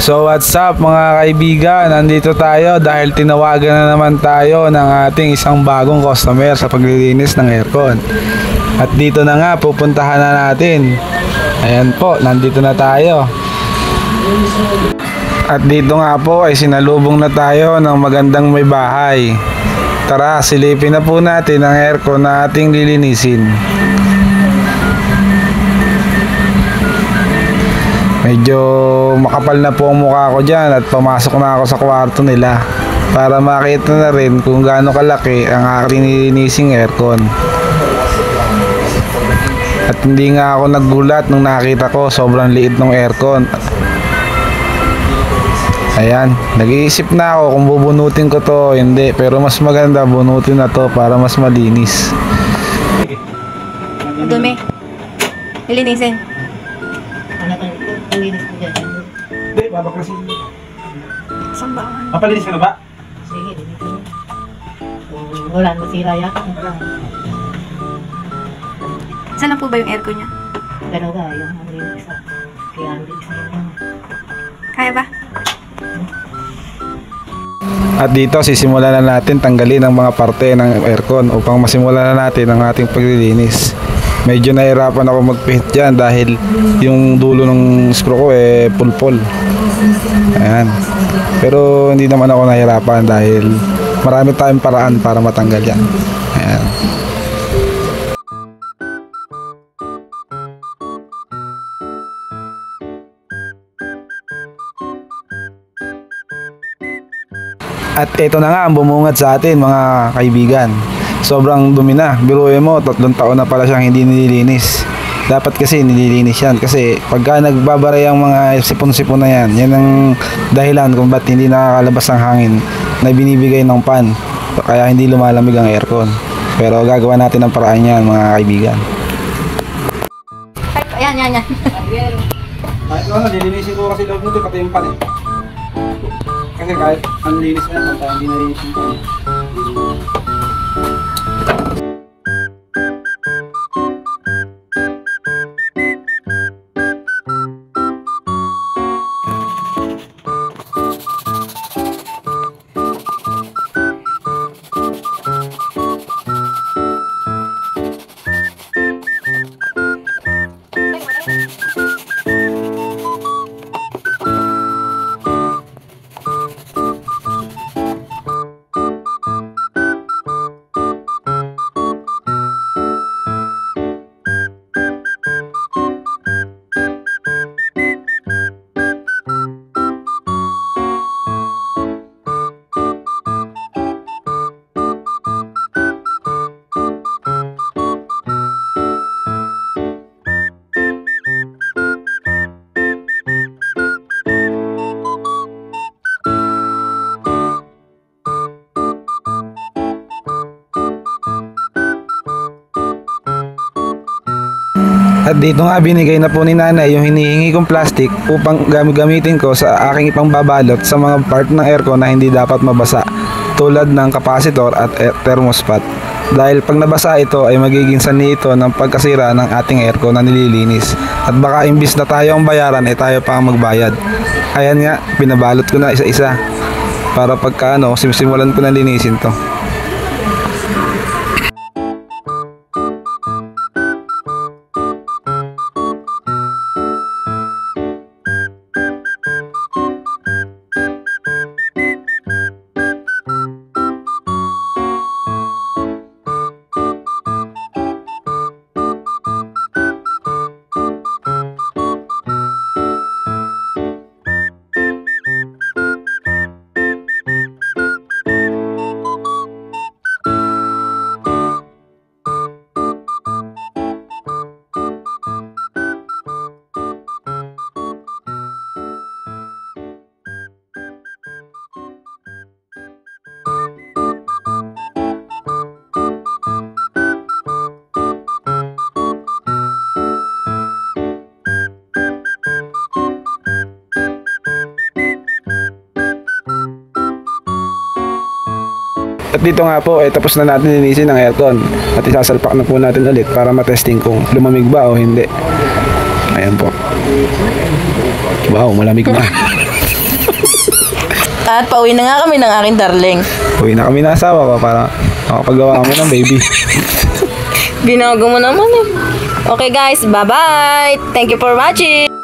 So what's up mga kaibigan, nandito tayo dahil tinawagan na naman tayo ng ating isang bagong customer sa paglilinis ng aircon. At dito na nga pupuntahan na natin. Ayan po, nandito na tayo. At dito nga po ay sinalubong na tayo ng magandang may bahay. Tara, silipin na po natin ang aircon na ating lilinisin. Medyo makapal na po ang mukha ko dyan at pumasok na ako sa kwarto nila para makita na rin kung gaano kalaki ang aking nilinising aircon. At hindi nga ako naggulat nung nakita ko sobrang liit ng aircon. Ayan, nag-iisip na ako kung bubunutin ko to o hindi, pero mas maganda bunutin na to para mas malinis. Madumi. Ilinisin. Ano ka? Palinis ko dyan. Hindi, babaklasin. Saan ba? Mapalinis ka na ba? Sige, dito. Wala, masira yata. Saan lang po ba yung aircon niya? Ganun ka, yung linis ako. Kaya ang linis ako. Kaya ba? At dito sisimulan na natin tanggalin ang mga parte ng aircon upang masimulan na natin ang ating paglilinis. Medyo nahirapan ako magpihit dyan dahil yung dulo ng screw ko pulpol. Ayan. Pero hindi naman ako nahirapan dahil marami tayong paraan para matanggal yan. Ayan. At ito na nga ang bumungad sa atin mga kaibigan. Sobrang dumi na. Biruin mo, 3 taon na pala siyang hindi nililinis. Dapat kasi nililinis yan. Kasi pagka nagbabaray ang mga sipon-sipon na yan, yan ang dahilan kung ba't hindi nakakalabas ang hangin na binibigay ng fan. Kaya hindi lumalamig ang aircon. Pero gagawa natin ang paraan yan mga kaibigan. Ayan, yan. Kahit ano, nilinisin ko kasi loob nito, pati yung pan eh. Kasi kahit ang linis na yan, hindi nalinis yung pan. At dito nga binigay na po ni nanay yung hinihingi kong plastic upang gamitin ko sa aking ipangbabalot sa mga part ng aircon na hindi dapat mabasa, tulad ng capacitor at thermostat. Dahil pag nabasa ito ay magiging sanhi ito ng pagkasira ng ating aircon na nililinis. At baka imbis na tayo ang bayaran ay tayo pa ang magbayad. Ayan nga, binabalot ko na isa-isa para pagka simulan ko na linisin to. At dito nga po, tapos na natin linisin ang aircon. At isasalpak na po natin ulit para matesting kung lumamig ba o hindi. Ayan po. Wow, malamig na. At pauwi na nga kami ng aking darling. Uwi na kami ng asawa ko para makapagawa kami ng baby. Binago mo naman eh. Okay guys, bye-bye! Thank you for watching!